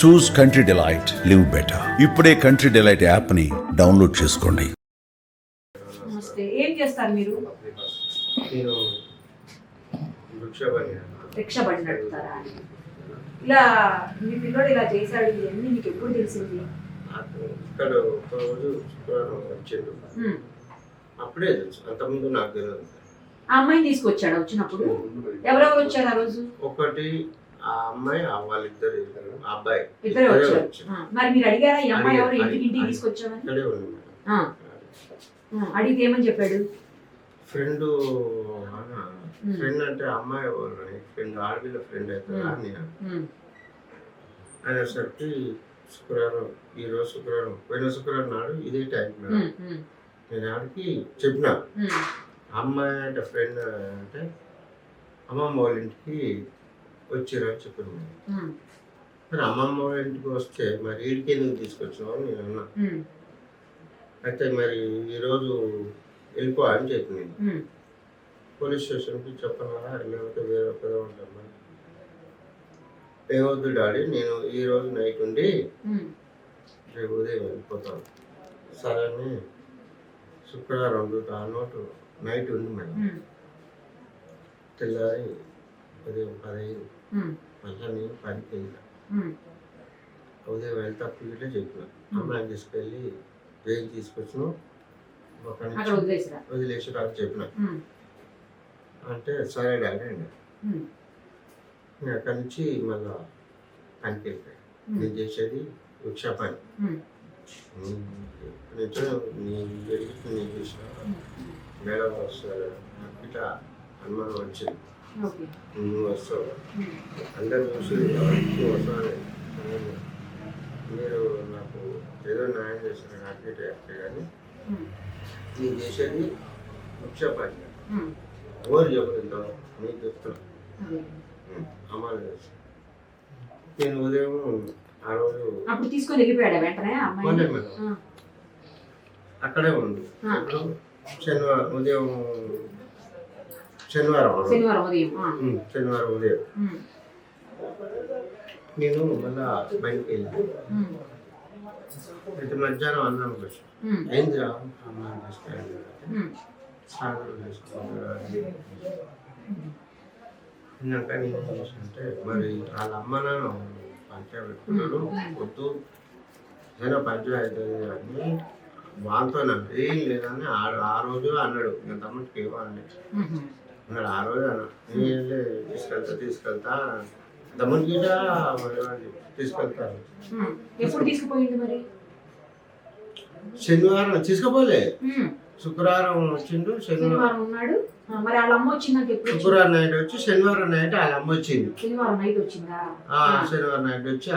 చూస్ country delight, live better. ఇప్పుడే country delight యాప్ని download చేసుకోండి. నమస్తే. ఏం చేస్తారు మీరు? నేను రిక్షా బండి నడుపుతారా? ఇలా మీ పిల్లడు ఇలా చేశాడు ఇవన్నీ మీకు ఎప్పుడు తెలిసింది? ఇక్కడ ఒక రోజు శుక్రవారం వచ్చిండు, అప్పుడే తెలుసు. అంతకుముందు నాకు తెలియదు. ఆ అమ్మాయిని తీసుకొచ్చాడు. వచ్చినప్పుడు ఎవరెవరు వచ్చారు ఆ రోజు? ఒకటి ఆ అమ్మాయి, వాళ్ళిద్దరు అబ్బాయి ఇద్దరే వచ్చారు. మరి మీరు అడిగారా ఈ అమ్మాయి ఎవరు, ఇంటికి తీసుకొచ్చామని? ఇక్కడే ఉంది. అడిగితే ఏమని చెప్పాడు? ఫ్రెండ్ అంటే అమ్మాయి ఫ్రెండ్, ఆడపిల్ల ఫ్రెండ్ అవుతుంది అని అనేసరికి శుక్రవారం, ఈరోజు శుక్రవారం, పోయిన శుక్రవారం నాడు ఇదే టైం నేను ఆడికి చెప్పిన, అమ్మాయి అంటే ఫ్రెండ్ అంటే అమ్మమ్మ వాళ్ళ ఇంటికి వచ్చిరని చెప్పాను. మరి అమ్మమ్మ వాళ్ళ ఇంటికి వస్తే మరి వీడికి ఎందుకు తీసుకొచ్చినావు అని నేను అన్నా. అయితే మరి ఈరోజు వెళ్ళిపో అని చెప్పి నేను పోలీస్ స్టేషన్కి చెప్పను కదా, లేకపోతే వేరే ఒక్కదే ఉంటాను. ఏమవుద్దు డాడీ, నేను ఈరోజు నైట్ ఉండి రేపు ఉదయం వెళ్ళిపోతాను. సరే అని శుక్రవారం ఆ నోటు నైట్ ఉంది మేడం. తెల్లారి ఉదయం 15 మళ్ళీ నేను పనికి వెళ్ళిన. ఉదయం వెళ్తే అప్పుడు చెప్పిన, అమ్మాయిని తీసుకెళ్ళి జైలు తీసుకొచ్చిన, వదిలేసి రాని చెప్పిన. అంటే సరే డాడీ అండి. అక్కడి నుంచి మళ్ళా పనికి వెళ్ళిపోయాను. నేను చేసేది రిక్షా పని. నేను జరిగితే నేను చూసిన మేడం వస్తారు, నాకు ఇట్లా అనుమానం వచ్చింది. నువ్వు వస్తావు, అందరు చూసి నువ్వు వస్తావు, మీరు నాకు ఏదో న్యాయం చేస్తారు నాకు అట్టే, కానీ నేను చేసేది రిక్షా పని. ఎవరు చెప్తుంటావు మీకు చెప్తున్నా, అమ్మాయి చేస్తాను. నేను ఉదయం ఆ రోజు అప్పుడు తీసుకొని వెళ్ళిపోయాడు వెంటనే అమ్మాయి? అక్కడే ఉంది. శనివారం ఉదయం, శనివారం ఉదయం నేను మళ్ళా బయటకు వెళ్ళాను. అయితే మధ్యాహ్నం అన్నాను కొంచెం ఏంద్రా అమ్మాయి తీసుకెళ్ళి సాగరం చేసుకుంటారు. ఇందాక నేను ఏం చేశానంటే, మరి వాళ్ళ అమ్మ నాన్న పంచాయతీ పెట్టుకున్నారు, వద్దు ఏదైనా పంచాయతీ అని వాళ్ళతో నాకు ఏం లేదని ఆ రోజు అన్నాడు. నేను తమ్ముడికి ఏమో అన్నాడు. ఆ రోజు అన్నాడు, తీసుకెళ్తా తమ్ముడికి తీసుకెళ్తాను. ఎప్పుడు తీసుకుపోయింది మరి? శనివారం తీసుకుపోలే, శుక్రవారం వచ్చిండు, శనివారం ఉన్నాడు. మరి వాళ్ళ అమ్మ వచ్చిందంటే ఎప్పుడు? శుక్రవారం నైట్ వచ్చి శనివారం నైట్ వాళ్ళ అమ్మ వచ్చింది. శనివారం నైట్ వచ్చిందా? శనివారం నైట్ వచ్చి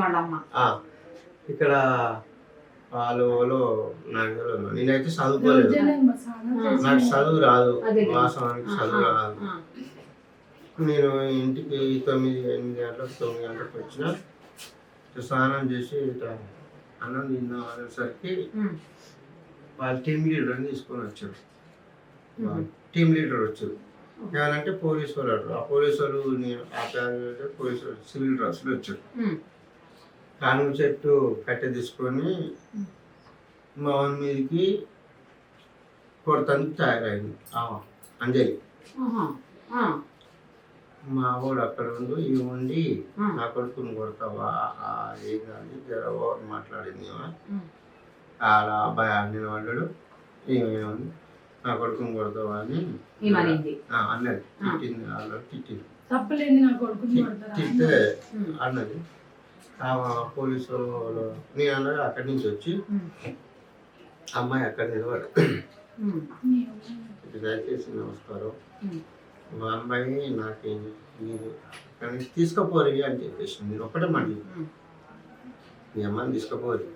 వాళ్ళ అమ్మ ఇక్కడ వాళ్ళు నాకు నేనైతే చదువుకోలేదు, నాకు చదువు రాదు, వాస్తవానికి చదువు రాదు. నేను ఇంటికి 9-8 గంటలకు 9 గంటలకు వచ్చిన, స్నానం చేసి ఇట్లా అన్నం తిందాం అనేసరికి వాళ్ళ టీమ్ లీడర్ని తీసుకొని వచ్చారు. టీమ్ లీడర్ వచ్చారు. ఏమనంటే పోలీసు వాళ్ళు అంటారు. ఆ పోలీసు వాళ్ళు పోలీసు వాళ్ళు సివిల్ డ్రెస్లో వచ్చారు. కానుగ చెట్టు కట్టె తీసుకొని మా వాని మీదకి కొడతానికి తయారైంది అంజలి. మా వాడు అక్కడ ఉండి ఇవి ఉండి నా కొడుకుని కొడతావా ఏం కానీ జర ఓవర్ మాట్లాడింది. అలా అబ్బాయి ఆడిన వాళ్ళు ఏమేమి నా కొడుకుని కొడతావా అని అన్నది. తిట్టింది, వాళ్ళు తిట్టింది, తిట్టే అన్నది. పోలీసు వాళ్ళు నేను అన్నది. అక్కడి నుంచి వచ్చి అమ్మాయి అక్కడ నిలబడు, దయచేసి నమస్కారం, మా అమ్మాయి నాకేం మీరు కానీ తీసుకుపోరు అని చెప్పేసి నేను ఒకటే మాట, మీ అమ్మాయిని తీసుకుపోరు,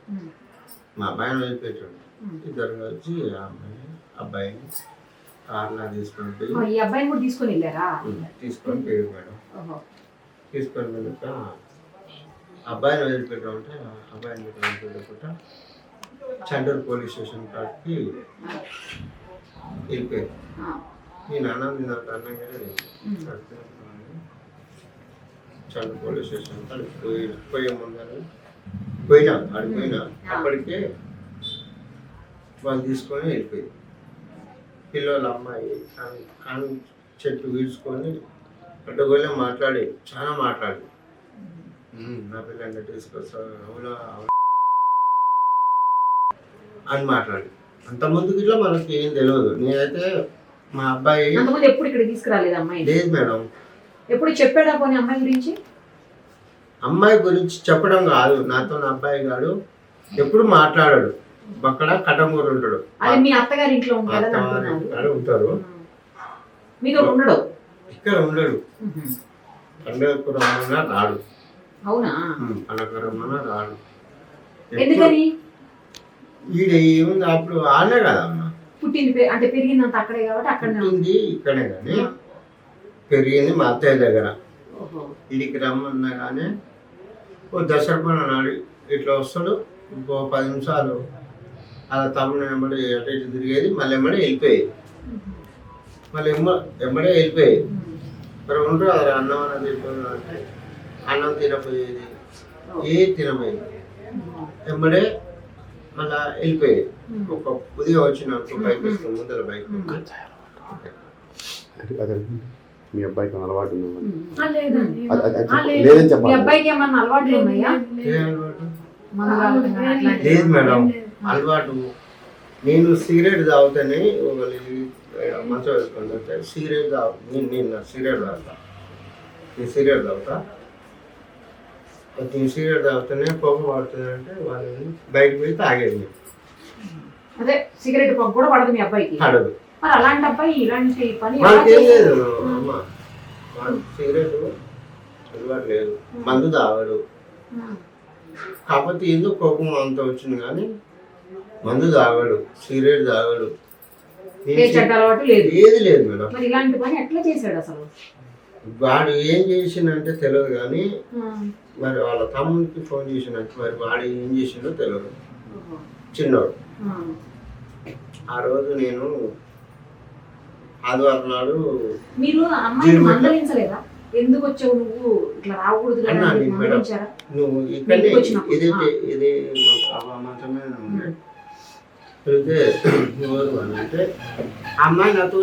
మా అబ్బాయిని వదిలిపెట్టాడు. ఇద్దరు కలిసి ఆ అమ్మాయిని అబ్బాయిని కార్లా తీసుకొని పోయి తీసుకొని పోయాడు మేడం. తీసుకొని వెళ్ళక అబ్బాయిని వదిలిపెట్టామంటే అబ్బాయిని వదిలిపెట్టకుండా చండూరు పోలీస్ స్టేషన్ కాడికి వెళ్ళిపోయాడు. నేను అన్నం తిన్నాక అన్నం చంద్ర పోలీస్ స్టేషన్ కాడికి పోయే ముందర పోయినా అప్పటికే వాళ్ళు తీసుకొని వెళ్ళిపోయింది. పిల్లల అమ్మాయి కాను చెట్లు వీడ్చుకొని అడ్డగోళ్ళే చాలా మాట్లాడి నా పిల్లల్ని తీసుకొస్తా అవునా అని మాట్లాడి అంతకుముందుకు ఇట్లా మనకి ఏం తెలియదు. నేనైతే మా అబ్బాయి ఎప్పుడు ఇక్కడ తీసుకురాలేదు అమ్మాయి? లేదు మేడం. ఎప్పుడు చెప్పాడా పోనీ అమ్మాయి గురించి? అమ్మాయి గురించి చెప్పడం కాదు, నాతో నా అబ్బాయి గారు ఎప్పుడు మాట్లాడాడు. అక్కడ కటంగూరు ఉంటాడు. అది మీ అత్తగారి ఇంట్లో ఉంటారు. మీతో ఉండడు? ఇక్కడ ఉండడు. పండగపురం రాడు. అవునా? పండగపురం రాడు. ఎందుకని? ఈడ ఏముంది అప్పుడు ఆనే కదా అమ్మ పుట్టింది, అంటే పెరిగిందంత అక్కడే కాబట్టి అక్కడ పుట్టింది ఇక్కడే కానీ పెరిగింది మా అత్తయ్య దగ్గర. ఇడికి రమ్మన్నా కానీ ఓ దసరా నాడు ఇట్లా వస్తాడు. ఇంకో 10 నిమిషాలు అలా తమ్ముడు వెంబడి అటు ఇటు తిరిగేది, మళ్ళీ వెంబడి వెళ్ళిపోయేది. మళ్ళీ వెంబడే వెళ్ళిపోయేది. మరి ఉంటారు అది అన్నం అన్నది తింటుంది అంటే అన్నం తినపోయేది, తినపోయేది. వెంబడే మళ్ళా వెళ్ళిపోయేది. ఒక ఉదయం వచ్చిన బైక్ వస్తుంది, ముందర బైక్. మీ అబ్బాయికి అలవాటు లేదు మేడం. అలవాటు నేను సిగరెట్ తాగుతానే మంచం వేసుకుంటే సిగరెట్ నేను సిగరెట్ తాగుతా. నేను సిగరెట్ తాగుతానే కోపం పడుతుంది అంటే వాళ్ళని బయటకు పోయి తాగేది. అదే సిగరెట్ పంపు కూడా పడదు మీ అబ్బాయికి? పడదు. మరి అలాంటి అబ్బాయి ఇలాంటి పని వాళ్ళకేం లేదు అమ్మ. సిగరెట్ అలవాటు లేదు, మందు తాగడు. కాకపోతే ఏదో కోపం అంత వచ్చింది కానీ మందు తాగడు, సిగరెట్ తాగడు, ఏది లేదు మేడం. మరి ఇలాంటి పని ఎట్లా చేశాడు అసలు? వాడు ఏం చేసిందంటే తెలియదు కానీ మరి వాళ్ళ తమ్ముడికి ఫోన్ చేసినట్టు మరి వాడు ఏం చేసిండో తెలియదు. చిన్నోడు. ఆ రోజు నేను ఆదివారం నాడు మీరు అమ్మాయిని మందలించలేదా? ఎందుకు వచ్చావు నువ్వు, ఇట్లా రాకూడదు కదా? నువ్వు ఇక్కడే ఇదే మంచమే ఉన్నాయి. అయితే అంటే అమ్మాయి నాతో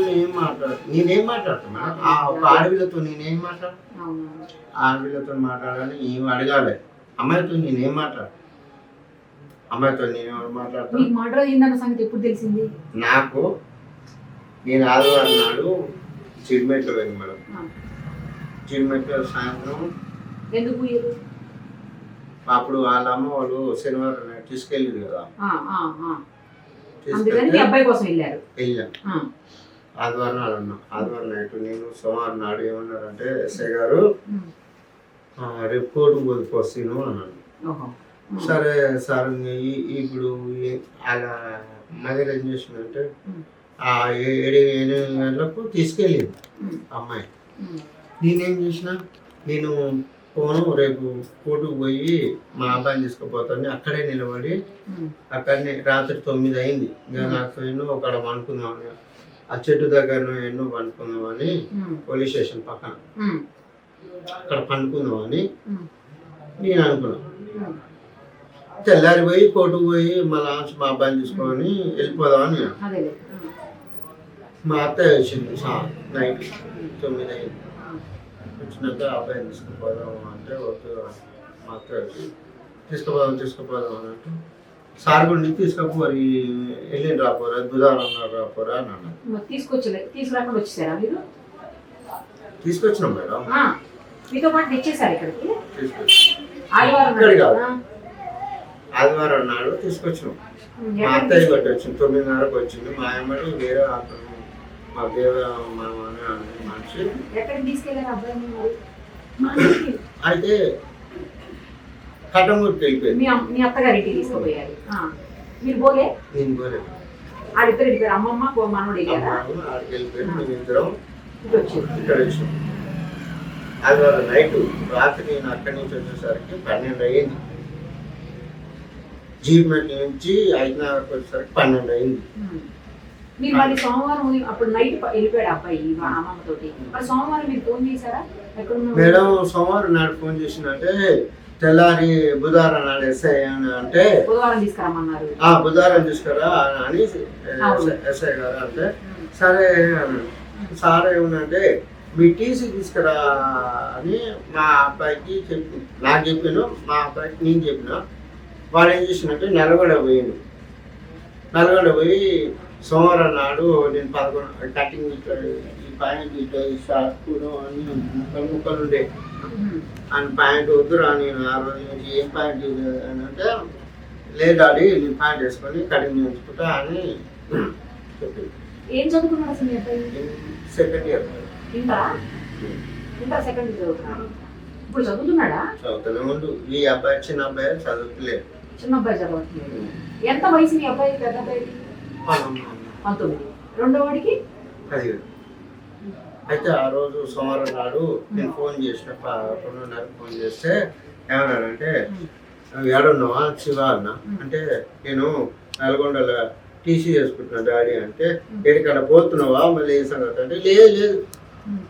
నేనేం మాట్లాడుతున్నా, ఆ ఒక ఆడవిలతో నేనేం ఆడవిలతో మాట్లాడాలని ఏం అడగాలి. అమ్మాయితో నేనేం అమ్మాయితో నేను మాట్లాడతాను. సంగతి ఎప్పుడు తెలిసింది నాకు? నేను ఆదివారం నాడు చిడిమెట్లో పోయింది మేడం. చిడిమెట్లో సాయంత్రం ఎందుకు అప్పుడు వాళ్ళ అమ్మ వాళ్ళు శనివారం తీసుకెళ్ళారు కదా, వెళ్ళాం. ఆదివారం నాడు ఉన్నాం. ఆదివారం నైట్ నేను సోమవారం నాడు ఏమన్నారంటే ఎస్ఐ గారు రేపు కోర్టు పోదిపోస్తాను అన్నాను. సరే సార్ ఇప్పుడు అలా మదర్ ఏం చేసిందంటే 7 గంటలకు తీసుకెళ్ళింది అమ్మాయి. నేనేం చేసిన, నేను పోను రేపు కోర్టుకు పోయి మా అబ్బాయిని తీసుకుపోతాను. అక్కడే నిలబడి అక్కడనే రాత్రి 9 అయింది. ఇంకా నాకు ఎన్నో అక్కడ పండుకుందామని, ఆ చెట్టు దగ్గర ఎన్నో పండుకుందామని, పోలీస్ స్టేషన్ పక్కన అక్కడ పండుకుందామని నేను అనుకున్నాను. తెల్లారి పోయి కోర్టుకు పోయి మళ్ళా మా అబ్బాయిని తీసుకొని వెళ్ళిపోదామని. మా అత్తయ్య వచ్చింది నైట్ 9 అయింది. వచ్చినాక అబ్బాయిని తీసుకుపోదాం అంటే వద్దు. మా అత్తయ్య వచ్చి తీసుకుపోదాం అన్నట్టు సార్ గుండి తీసుకపోయి వెళ్ళి రాపోరా, బుధవారం రాపోరా అని అన్నారు. తీసుకొచ్చినాం మేడం. ఆదివారం నాడు తీసుకొచ్చినాం. మా అత్తయ్య బట్టి వచ్చింది. 9:30కు వచ్చింది. మా అమ్మడి వేరే మా దేవ మనిషి అయితే కట్టంగూరికి వెళ్ళిపోయింది. మీ అత్తగారింటికి తీసుకుపోయారు. మీరు పోలే? నేను పోలేదు. ఆడిద్దరు వెళ్ళిపోయారు. అమ్మమ్మ మనోడు ఆడికి వెళ్ళిపోయారు. మేము ఇద్దరం ఇక్కడ వచ్చినాం. ఆదివారం నైట్ రాత్రి నేను అక్కడి నుంచి వచ్చేసరికి 12 అయ్యింది. జీప్ మెట్ నుంచి 5:30కి వచ్చేసరికి 12 అయింది. మీరు మళ్ళీ సోమవారం అప్పుడు నైట్ వెళ్ళిపోయాడు అబ్బాయి అమ్మమ్మ తోటి, మరి సోమవారం మీరు ఫోన్ చేశారా? ఎక్కడ మేడం సోమవారం నాడు ఫోన్ చేసిందంటే తెల్లారి బుధవారం నాడు ఎస్ఐ అని అంటే బుధవారం తీసుకురమ్మన్నారు. బుధవారం తీసుకురా అని ఎస్ఐ గారు అంటే సరే సార్ ఏమన్నంటే మీ టీసీ తీసుకురా అని మా అబ్బాయికి చెప్పి నాకు చెప్పాను, మా అబ్బాయికి నేను చెప్పిన. వాడు ఏం చేసినట్టే నల్గొండ పోయి సోమవారం నాడు నేను 11 కటింగ్ ఇట్లా ఈ ప్యాంట్ ఇట్లా ఈ షార్ట్ అని ముక్కలు ఉండే అని ప్యాంట్ వద్దురా నేను ఆ రోజు నుంచి ఏం ప్యాంట్ అని అంటే లేదు డాడీ నేను ప్యాంట్ వేసుకొని కటింగ్ చేయించుకుంటా అని చెప్పింది. ఏం చదువుకున్నాడు అసలు మీ అబ్బాయి? Second year inter second year చదువుతున్నాడు. ఇప్పుడు చదువుతున్నాడా? చదువుతూనే ఉండు. ఈ అబ్బాయి చిన్న అబ్బాయి చదువుతలేదు. చిన్న అబ్బాయి చదవట్లేదు. ఎంత వయసు మీ అబ్బాయి? పెద్ద అబ్బాయికి 19, రెండో వాడికి 17. అయితే ఆ రోజు సోమవారం నాడు నేను ఫోన్ చేసిన 11:30 ఫోన్ చేస్తే ఏమన్నాడంటే ఏడున్నావా శివ అన్న అంటే నేను నల్గొండలో టీసీ చేసుకుంటున్నా డాడీ అంటే ఎక్కడికన్నా పోతున్నావా మళ్ళీ ఏ సంగతి అంటే లేదు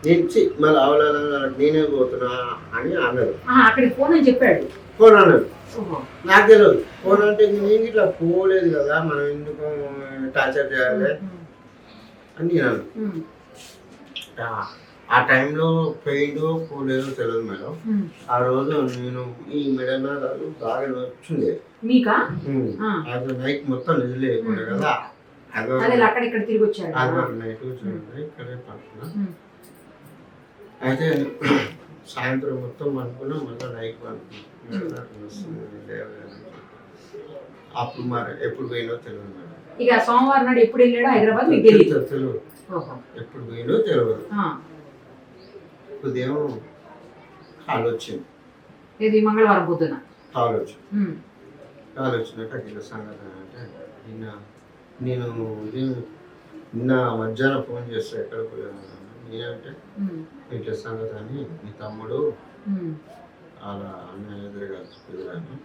నేను మళ్ళీ అవలాల నేనే పోతున్నా అని అన్నారు. అక్కడికి ఫోన్ అని చెప్పాడు. ఫోన్ అన్నాడు. నాకు తెలియదు ఫోన్ అంటే నేను ఇట్లా పోలేదు కదా మనం ఎందుకు టార్చర్ చేయాలి అని నేను ఆ టైంలో పోయిందో పోలేదో తెలియదు మేడం. ఆ రోజు నేను ఈ మెడనాలు బాగా వచ్చింది మీకా? అది నైట్ మొత్తం నిజలేకుండా కదా అక్కడిక్కడ తిరిగి వచ్చాడు. నైట్ ఇక్కడే పడుతున్నా. అయితే సాయంత్రం మొత్తం అనుకున్నా మళ్ళీ నైట్ అనుకున్నా అప్పుడు మరి ఎప్పుడు పోయినో తెలియదు మేడం. ఇక సోమవారం నాడు ఎప్పుడు వెళ్ళాడో హైదరాబాద్ మీకు తెలియదు. ఎప్పుడు పోయినో తెలియదు. ఉదయం కాల్ వచ్చింది. ఇది మంగళవారం పొద్దున కాల్ వచ్చినట్టు అఖిల సంగతి అంటే నిన్న మధ్యాహ్నం ఫోన్ చేస్తే ఎక్కడ పోయాను నేనంటే ఇట్లా సంగతి అని మీ తమ్ముడు అలా అన్న ఎదురుగా కుదిరాను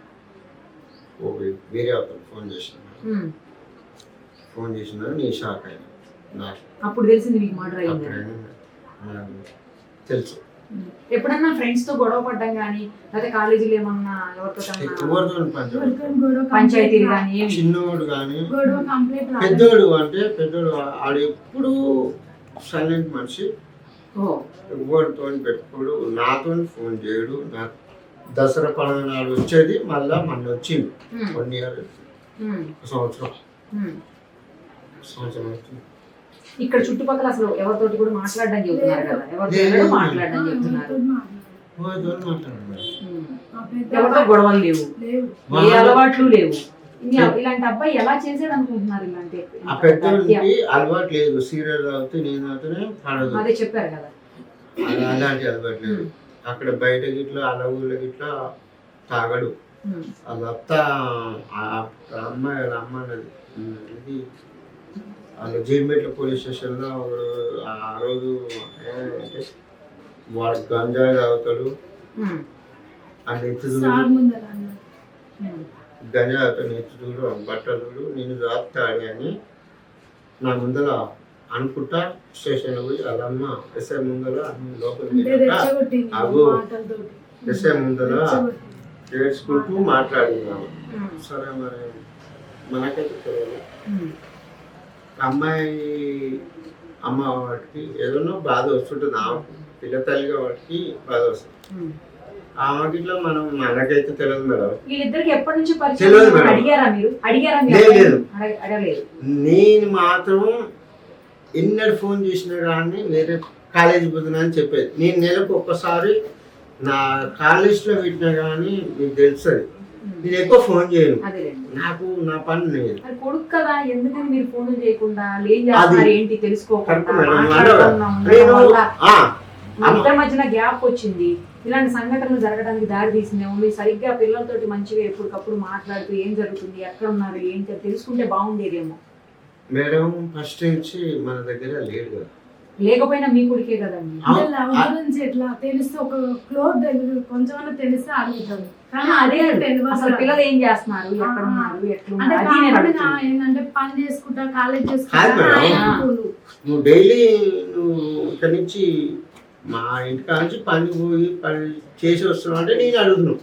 వేరే అతను ఫోన్ చేసిన నీ షాక్ అయినా నాకు అప్పుడు తెలిసింది మీకు మర్డర్ అయింది. తెలుసు. ఎప్పుడన్నా ఫ్రెండ్స్ తో గొడవ పడ్డం కానీ లేకపోతే కాలేజీలో ఏమన్నా ఎవరితో పంచాయతీలు కానీ చిన్నోడు కానీ పెద్దోడు అంటే పెద్దోడు ఆడు ఎప్పుడు సైలెంట్ మనిషి, ఎవరితో పెట్టుకోడు, నాతో ఫోన్ చేయడు. నాకు దసరా పండుగ నాడు వచ్చేది మళ్ళా మన వచ్చింది 1 year సంవత్సరం వచ్చింది. ఇక్కడ చుట్టుపక్కల అసలు ఎవరితోటి కూడా మాట్లాడడం చెప్తున్నారు కదా, ఎవరితో మాట్లాడడం చెప్తున్నారు, ఎవరితో గొడవలు లేవు, ఏ అలవాట్లు లేవు. ఇలాంటి అబ్బాయి ఎలా చేసాడు అనుకుంటున్నారు? ఇలాంటి అలవాటు లేదు. సీరియల్ అవుతే నేను అవుతూనే పడదు, అదే చెప్పారు కదా, అలాంటి అలవాటు లేదు. అక్కడ బయట గిట్లా అలా ఊళ్ళో గిట్లా తాగడు. అదంతా అమ్మాయి అన్నది ఇది వాళ్ళు జీడిమెట్ల పోలీస్ స్టేషన్లో ఆ రోజు వాడు గంజాయి తాగుతాడు అని ఎత్తుదుడు, గంజాయి తాగుతాడు, ఎత్తుదుడు, బట్టలు నేను తాగుతాడు అని నా ముందర అనుకుంటా స్టేషన్లో పోయి వాళ్ళమ్మ ఎస్ఐ ముందర లోపలికి అగో ఎస్ఐ ముందర ఏడ్చుకుంటూ మాట్లాడినాము. సరే మరి మనకైతే తెలియదు. అమ్మాయి అమ్మ వాటికి ఏదైనా బాధ వస్తుంటుంది, ఆ పిల్ల తల్లిగా వాటికి బాధ వస్తుంది. ఆమెకి ఇట్లా మనం మనకైతే తెలియదు మేడం. వీళ్ళిద్దరికి ఎప్పటి నుంచి తెలియదు మేడం. లేదు. నేను మాత్రం ఎన్నడు ఫోన్ చేసినా కానీ వేరే కాలేజీ పోతున్నా అని చెప్పేది. నేను నెలకు ఒక్కసారి నా కాలేజీలో పెట్టినా కానీ మీకు తెలుస్తుంది. నేను ఎక్కువ ఫోన్ చేయను, నాకు నా పని లేదు. కొడుకు కదా, ఎందుకని మీరు ఫోన్ చేయకుండా ఏంటి తెలుసుకోకుండా ఇద్దరి మధ్యన గ్యాప్ వచ్చింది, ఇలాంటి సంఘటనలు జరగడానికి దారి తీసిందేమో. మీరు సరిగ్గా పిల్లలతోటి మంచిగా ఎప్పటికప్పుడు మాట్లాడుతూ ఏం జరుగుతుంది, ఎక్కడ ఉన్నారు, ఏంటి తెలుసుకుంటే బాగుండేదేమో. మేడం ఫస్ట్ నుంచి మన దగ్గర లేడు కదా, లేకపోయినా మీ కొడుకే కదండి. గురించి ఎట్లా తెలిస్తే ఒక క్లోత్ దగ్గర కొంచెం తెలిస్తే అడుగుతాడు, కానీ అదే అసలు పిల్లలు ఏం చేస్తున్నారు, ఎక్కడ ఉన్నారు, అంటే ఎట్లున్నారు, అది నేను కామన్ గా అడుగుతున్నా. ఏంటంటే పని చేసుకుంటా కాలేజ్ కాదు చేసుకుంటా మేడం. అనుకుంటున్నారు. నువ్వు డైలీ నువ్వు ఇక్కడి నుంచి మా ఇంటి కాంచి పని పోయి పని చేసి వస్తున్నావు అంటే నేను అడుగుతున్నావు.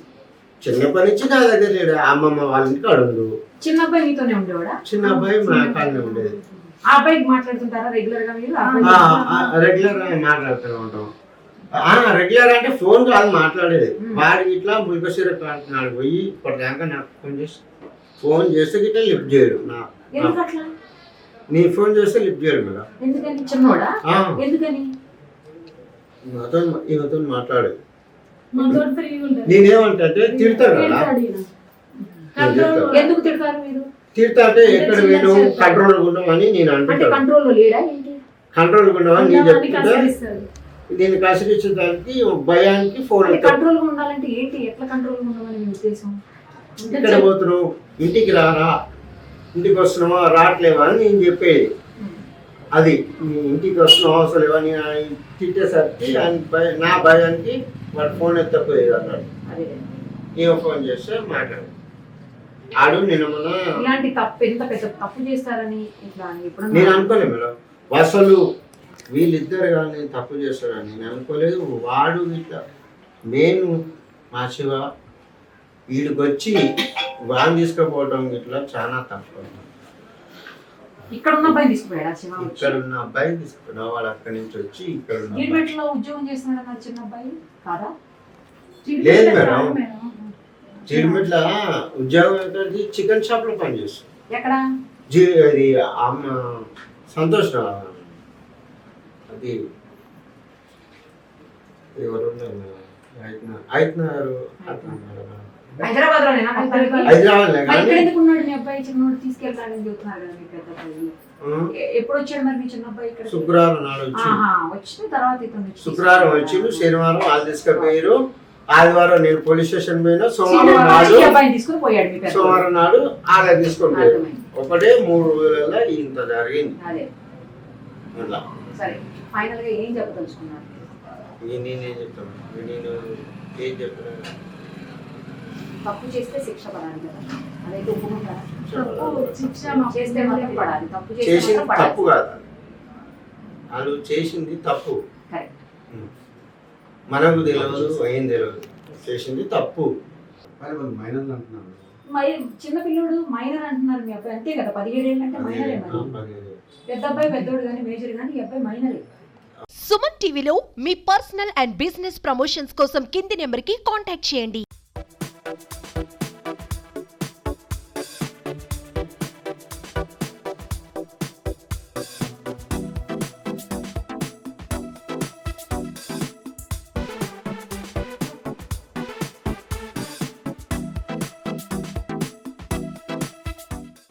చిన్నప్పటి నుంచి నా దగ్గర లేడు, అమ్మమ్మ వాళ్ళ ఇంటికి అడుగు. చిన్న అబ్బాయి మీతోనే ఉండేవాడా? చిన్న అబ్బాయి మా కాలనీ ఉండేది. ఆ అబ్బాయికి మాట్లాడుతుంటారా రెగ్యులర్ గా మీరు? ఆ అబ్బాయి రెగ్యులర్ గా మాట్లాడుతూనే ఉంటాం. రెగ్యులర్ అంటే ఫోన్ కాదు మాట్లాడేది. వాడికి ఇట్లా ముల్కసీర నాడు పోయి ఇప్పటిదాకా నాకు ఫోన్ చేస్తే గిట్లా లిఫ్ట్ చేయడు. ఎందుకు అట్లా? నీ ఫోన్ చేస్తే లిఫ్ట్ చేయడు మేడం. ఎందుకని? చిన్నోడా? ఎందుకని? ఈమెతో మాట్లాడేది. మనతో ఫ్రీగా ఉంటారు. నేనేమంటే తిడతాడు కదా. ఎందుకు తిడతారు మీరు? తిడతా అంటే ఎక్కడ నేను కంట్రోల్ ఉండమని నేను అంటే అంటున్నాను. కంట్రోల్ లో లేడా ఏంటి? కంట్రోల్ ఉండమని నేను చెప్తుంటే కసరిస్తారు. నేను కసిరించడానికి భయానికి ఫోన్ అంటే కంట్రోల్ గా ఉండాలంటే ఏంటి? ఎట్లా కంట్రోల్ గా ఉండమని మీ ఉద్దేశం? ఇక్కడ పోతున్నావు, ఇంటికి రారా, ఇంటికి వస్తున్నావా, రావట్లేవా అని నేను చెప్పేది. అది నీ ఇంటికి వస్తున్నావు అవసరం లేవా నేను ఆయన తిట్టేసరికి నా భయానికి వాడు ఫోన్ ఎత్తపోయేది అన్నాడు. అదే నేను ఫోన్ చేస్తే మాట్లాడు ఆడు నిన్న మొన్న ఇలాంటి తప్పు ఎంత పెద్ద తప్పు చేస్తారని ఇట్లా ఎప్పుడన్నా నేను అనుకోలేదు మేడం. అసలు వీళ్ళిద్దరు కానీ తప్పు చేస్తారని నేను అనుకోలేదు. వాడు ఇట్లా నేను మా శివ వీడికి వచ్చి వాడిని తీసుకుపోవడం ఇట్లా చాలా తప్పు. ఇక్కడ ఉన్న అబ్బాయి తీసుకుపోయాడా శివ? ఇక్కడ ఉన్న అబ్బాయి తీసుకున్నా వాడు అక్కడి నుంచి వచ్చి ఇక్కడ ఉన్న అబ్బాయి. గవర్నమెంట్ లో ఉద్యోగం చేస్తున్నాడు నా చిన్న అబ్బాయి కాదా? లేదు మేడం, జీడిమెట్ల ఉద్యోగం ఏంటంటే చికెన్ షాప్ లో పనిచేస్తాం. ఎక్కడ? అది అమ్మ సంతోష్ అది ఎవరు హైదరాబాద్ లోనేనా? హైదరాబాద్ ఇక్కడ ఎందుకు ఉన్నాడు మీ అబ్బాయి? చిన్నోడు తీసుకెళ్తాడని చెప్తున్నారు కదా మీ పెద్ద అబ్బాయి. ఎప్పుడు వచ్చాడు మరి మీ చిన్న అబ్బాయి ఇక్కడ? శుక్రవారం నాడు వచ్చి వచ్చిన తర్వాత ఇతను శుక్రవారం వచ్చిండు, శనివారం వాళ్ళు తీసుకుపోయారు, ఆదివారం నేను పోలీస్ స్టేషన్ పోయినా, సోమవారం నాడు అబ్బాయిని తీసుకుని పోయాడు మీ పెద్ద. సోమవారం నాడు ఆలయ తీసుకొని పోయాడు. ఒకటే 3 రోజులలో ఇంత జరిగింది. అదే అట్లా సరే ఫైనల్ గా ఏం చెప్పదలుచుకున్నారు? నేనేం చెప్తాను, నేను ఏం చెప్తాను, తప్పు చేస్తే శిక్ష పడాలి కదా, అదైతే ఒప్పుకుంటారా? తప్పు శిక్ష చేస్తే మాత్రం పడాలి, తప్పు చేస్తే చేసింది మాత్రం పడాలి. తప్పు కాదు, వాళ్ళు చేసింది తప్పు. కరెక్ట్. మనకు తెలియదు, ఏం తెలియదు, చేసింది తప్పు. మైనర్లు అంటున్నారు. మరి చిన్న పిల్లోడు మైనర్ అంటున్నారు మీ అబ్బాయి, అంతే కదా? 17 ఏళ్ళు అంటే మైనరే మరి. పెద్ద అబ్బాయి పెద్దోడు కానీ మేజర్ కానీ ఈ అబ్బాయి మైనరే. సుమన్ టీవీలో మీ పర్సనల్ అండ్ బిజినెస్ ప్రమోషన్స్ కోసం కింది నెంబర్కి కాంటాక్ట్ చేయండి.